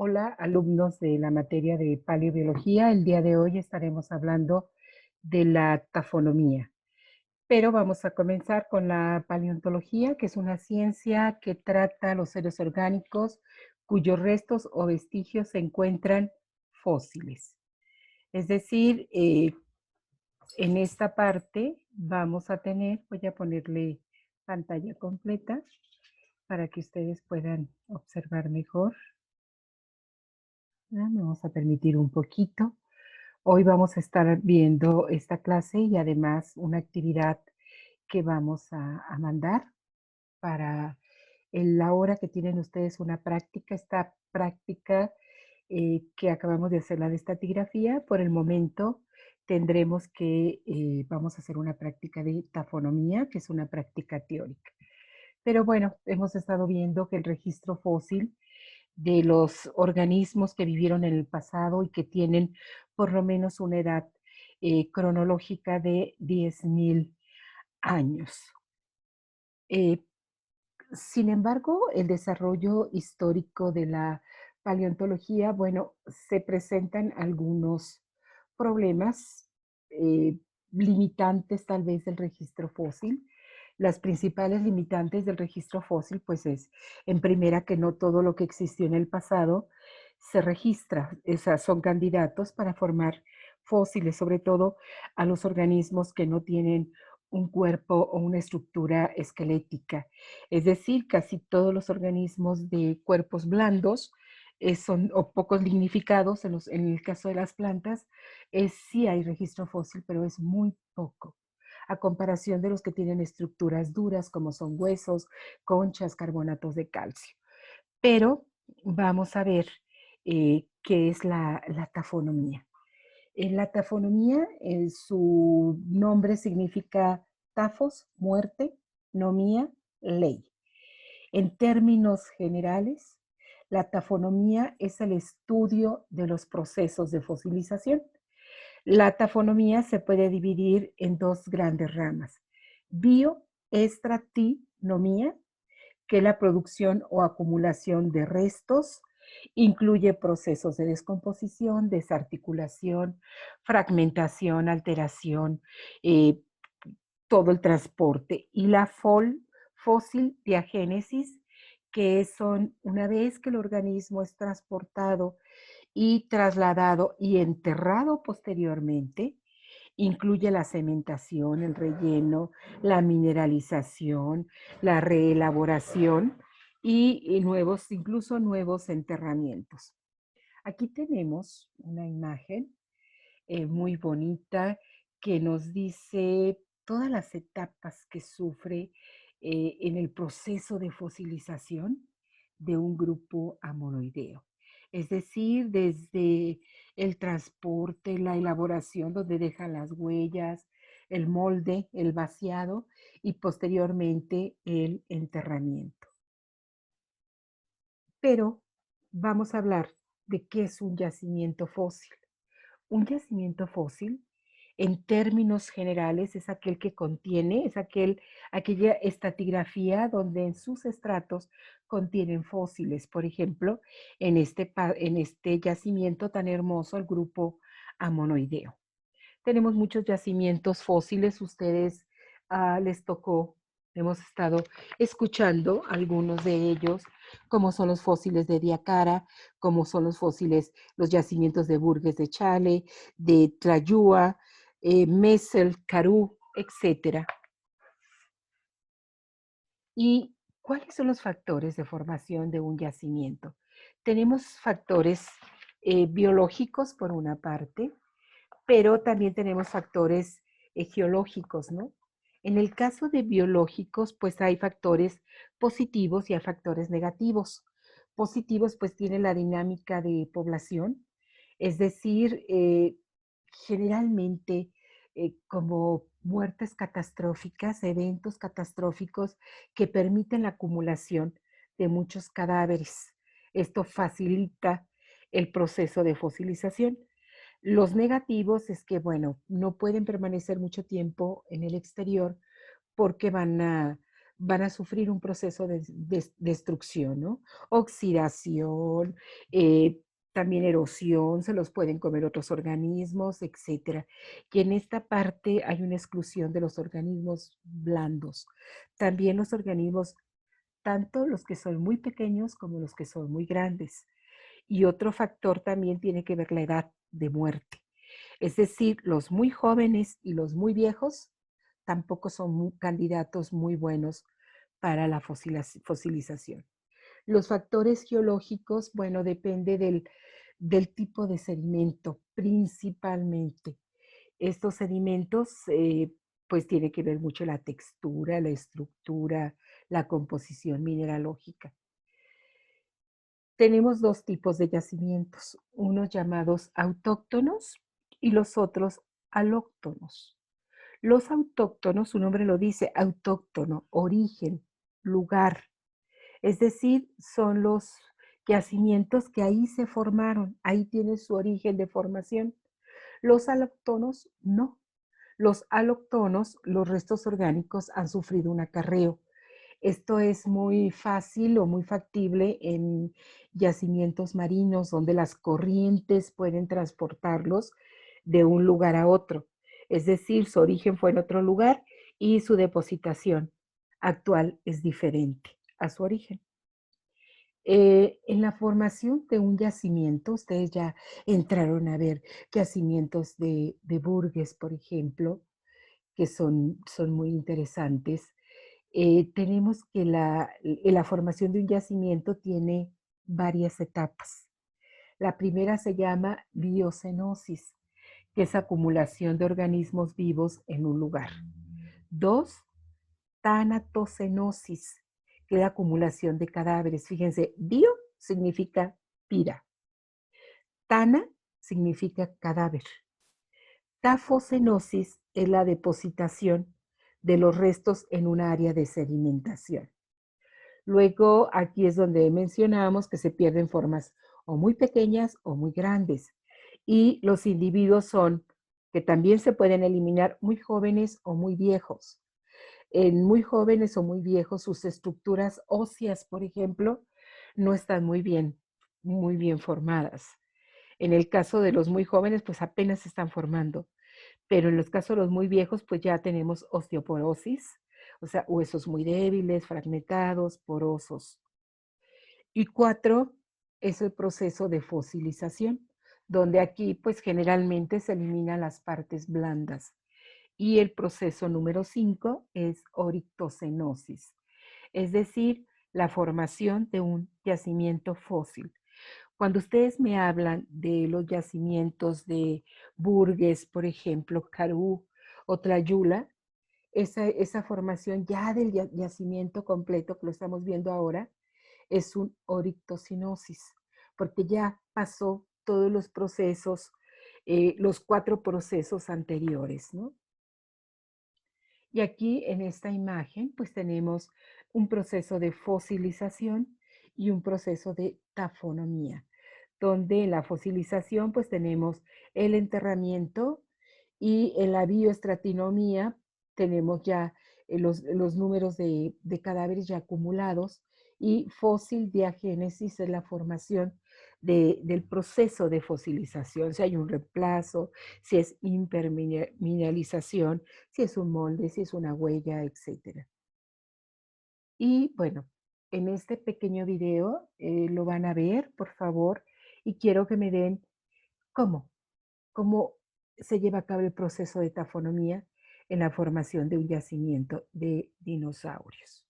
Hola, alumnos de la materia de paleobiología. El día de hoy estaremos hablando de la tafonomía, pero vamos a comenzar con la paleontología, que es una ciencia que trata los seres orgánicos cuyos restos o vestigios se encuentran fósiles. Es decir, en esta parte vamos a tener, voy a ponerle pantalla completa para que ustedes puedan observar mejor. Me vamos a permitir un poquito. Hoy vamos a estar viendo esta clase y además una actividad que vamos a mandar para la hora que tienen ustedes una práctica. Esta práctica que acabamos de hacer, la de estratigrafía, por el momento tendremos que, vamos a hacer una práctica de tafonomía, que es una práctica teórica. Pero bueno, hemos estado viendo que el registro fósil de los organismos que vivieron en el pasado y que tienen por lo menos una edad cronológica de 10.000 años. Eh, Sin embargo, el desarrollo histórico de la paleontología, bueno, se presentan algunos problemas limitantes tal vez del registro fósil. Las principales limitantes del registro fósil, pues es, en primera, que no todo lo que existió en el pasado se registra. Esas son candidatos para formar fósiles, sobre todo a los organismos que no tienen un cuerpo o una estructura esquelética. Es decir, casi todos los organismos de cuerpos blandos son o pocos lignificados, en el caso de las plantas, sí hay registro fósil, pero es muy poco, a comparación de los que tienen estructuras duras como son huesos, conchas, carbonatos de calcio. Pero vamos a ver qué es la tafonomía. En la tafonomía, su nombre significa tafos, muerte, nomía, ley. En términos generales, la tafonomía es el estudio de los procesos de fosilización. La tafonomía se puede dividir en dos grandes ramas: bioestratinomía, que es la producción o acumulación de restos, incluye procesos de descomposición, desarticulación, fragmentación, alteración, eh, todo el transporte. Y la fósil diagénesis, que son una vez que el organismo es transportado y trasladado y enterrado posteriormente, incluye la cementación, el relleno, la mineralización, la reelaboración y nuevos, incluso nuevos enterramientos. Aquí tenemos una imagen muy bonita que nos dice todas las etapas que sufre en el proceso de fosilización de un grupo amoroideo. Es decir, desde el transporte, la elaboración donde dejan las huellas, el molde, el vaciado y posteriormente el enterramiento. Pero vamos a hablar de qué es un yacimiento fósil. Un yacimiento fósil, en términos generales, es aquel que contiene, aquella estratigrafía donde en sus estratos contienen fósiles. Por ejemplo, en este yacimiento tan hermoso, el grupo amonoideo. Tenemos muchos yacimientos fósiles, ustedes les tocó, hemos estado escuchando algunos de ellos, como son los fósiles de Diacara, como son los fósiles, los yacimientos de Burgues de Chale, de Tlayúa, Messel, Carú, etcétera. ¿Y cuáles son los factores de formación de un yacimiento? Tenemos factores biológicos, por una parte, pero también tenemos factores geológicos, ¿no? En el caso de biológicos, pues hay factores positivos y hay factores negativos. Positivos, pues tiene la dinámica de población, es decir, generalmente como muertes catastróficas, eventos catastróficos que permiten la acumulación de muchos cadáveres. Esto facilita el proceso de fosilización. Los negativos es que, bueno, no pueden permanecer mucho tiempo en el exterior porque van a sufrir un proceso de destrucción, ¿no? Oxidación, eh, también erosión, se los pueden comer otros organismos, etcétera. Y en esta parte hay una exclusión de los organismos blandos. También los organismos, tanto los que son muy pequeños como los que son muy grandes. Y otro factor también tiene que ver la edad de muerte. Es decir, los muy jóvenes y los muy viejos tampoco son candidatos muy buenos para la fosilización. Los factores geológicos, bueno, depende del tipo de sedimento principalmente. Estos sedimentos, pues tiene que ver mucho la textura, la estructura, la composición mineralógica. Tenemos dos tipos de yacimientos, unos llamados autóctonos y los otros alóctonos. Los autóctonos, su nombre lo dice, autóctono, origen, lugar. Es decir, son los yacimientos que ahí se formaron, ahí tiene su origen de formación. Los alóctonos no. Los alóctonos, los restos orgánicos han sufrido un acarreo. Esto es muy fácil o muy factible en yacimientos marinos donde las corrientes pueden transportarlos de un lugar a otro. Es decir, su origen fue en otro lugar y su depositación actual es diferente a su origen. En la formación de un yacimiento, ustedes ya entraron a ver yacimientos de Burgess, por ejemplo, que son muy interesantes. Tenemos que la formación de un yacimiento tiene varias etapas. La primera se llama biocenosis, que es acumulación de organismos vivos en un lugar. Dos, tanatocenosis, que es la acumulación de cadáveres. Fíjense, bio significa vida, tana significa cadáver. Tafocenosis es la depositación de los restos en un área de sedimentación. Luego, aquí es donde mencionamos que se pierden formas o muy pequeñas o muy grandes. Y los individuos son que también se pueden eliminar muy jóvenes o muy viejos. En muy jóvenes o muy viejos, sus estructuras óseas, por ejemplo, no están muy bien formadas. En el caso de los muy jóvenes, pues apenas se están formando. Pero en los casos de los muy viejos, pues ya tenemos osteoporosis, o sea, huesos muy débiles, fragmentados, porosos. Y cuatro es el proceso de fosilización, donde aquí pues generalmente se eliminan las partes blandas. Y el proceso número 5 es orictocenosis, es decir, la formación de un yacimiento fósil. Cuando ustedes me hablan de los yacimientos de Burgess, por ejemplo, Karoo o Tlayula, esa formación ya del yacimiento completo que lo estamos viendo ahora es un orictocenosis, porque ya pasó todos los procesos, los 4 procesos anteriores, ¿no? Y aquí en esta imagen pues tenemos un proceso de fosilización y un proceso de tafonomía, donde en la fosilización pues tenemos el enterramiento y en la bioestratinomía tenemos ya los números de cadáveres ya acumulados y fósil diagénesis es la formación del proceso de fosilización, si hay un reemplazo, si es impermineralización, si es un molde, si es una huella, etcétera. Y bueno, en este pequeño video lo van a ver, por favor, y quiero que me den cómo, cómo se lleva a cabo el proceso de tafonomía en la formación de un yacimiento de dinosaurios.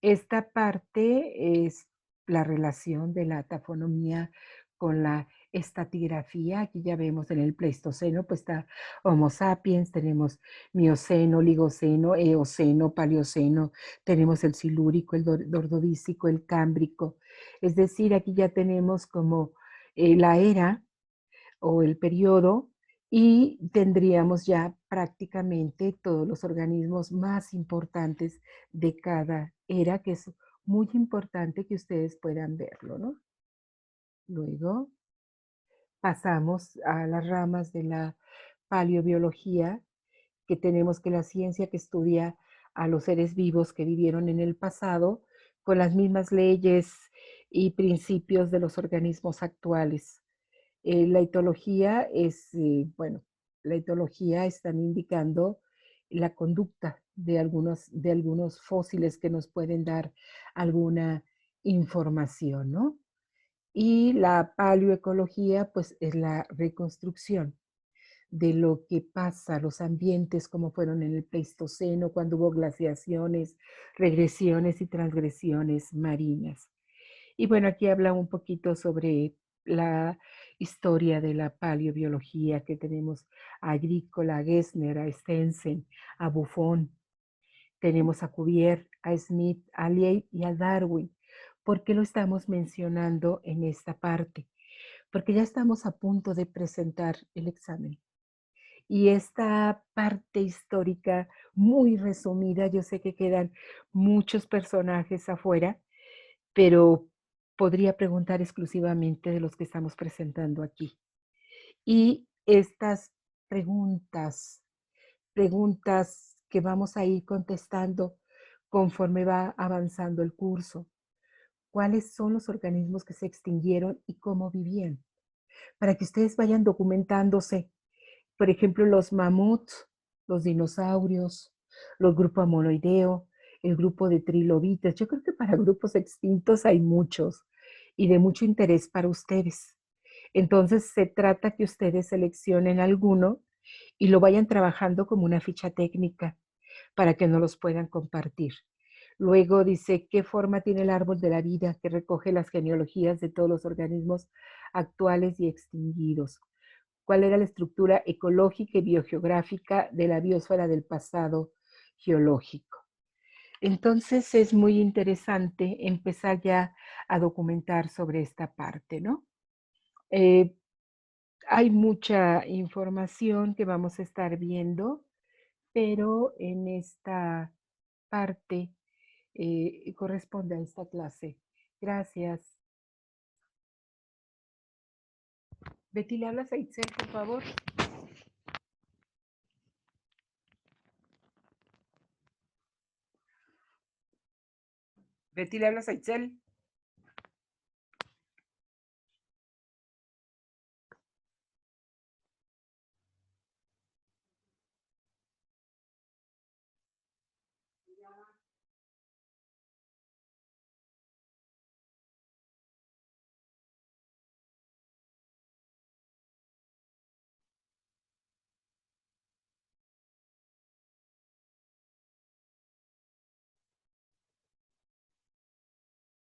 Esta parte es la relación de la tafonomía con la estratigrafía. Aquí ya vemos en el Pleistoceno, pues está Homo sapiens, tenemos Mioceno, Oligoceno, Eoceno, Paleoceno, tenemos el Silúrico, el Ordovícico, el Cámbrico. Es decir, aquí ya tenemos como la era o el periodo y tendríamos ya prácticamente todos los organismos más importantes de cada era, que es muy importante que ustedes puedan verlo, ¿no? Luego pasamos a las ramas de la paleobiología, que tenemos que la ciencia que estudia a los seres vivos que vivieron en el pasado con las mismas leyes y principios de los organismos actuales. La etología es, bueno, la etología están indicando la conducta de algunos fósiles que nos pueden dar alguna información, ¿no? Y la paleoecología, pues, es la reconstrucción de lo que pasa, los ambientes, como fueron en el Pleistoceno, cuando hubo glaciaciones, regresiones y transgresiones marinas. Y bueno, aquí habla un poquito sobre la historia de la paleobiología, que tenemos a Agrícola, a Gessner, a Stensen, a Buffon, tenemos a Cuvier, a Smith, a Leigh y a Darwin. ¿Por qué lo estamos mencionando en esta parte? Porque ya estamos a punto de presentar el examen. Y esta parte histórica muy resumida, yo sé que quedan muchos personajes afuera, pero podría preguntar exclusivamente de los que estamos presentando aquí. Y estas preguntas, preguntas que vamos a ir contestando conforme va avanzando el curso. ¿Cuáles son los organismos que se extinguieron y cómo vivían? Para que ustedes vayan documentándose. Por ejemplo, los mamuts, los dinosaurios, los grupos amoloideo, el grupo de trilobites. Yo creo que para grupos extintos hay muchos y de mucho interés para ustedes. Entonces, se trata que ustedes seleccionen alguno y lo vayan trabajando como una ficha técnica para que no los puedan compartir. Luego dice, ¿qué forma tiene el árbol de la vida que recoge las genealogías de todos los organismos actuales y extinguidos? ¿Cuál era la estructura ecológica y biogeográfica de la biosfera del pasado geológico? Entonces es muy interesante empezar ya a documentar sobre esta parte, ¿no? Eh, Hay mucha información que vamos a estar viendo, pero en esta parte corresponde a esta clase. Gracias. Betty, ¿le hablas a Itzel, por favor? Betty, ¿le hablas a Itzel?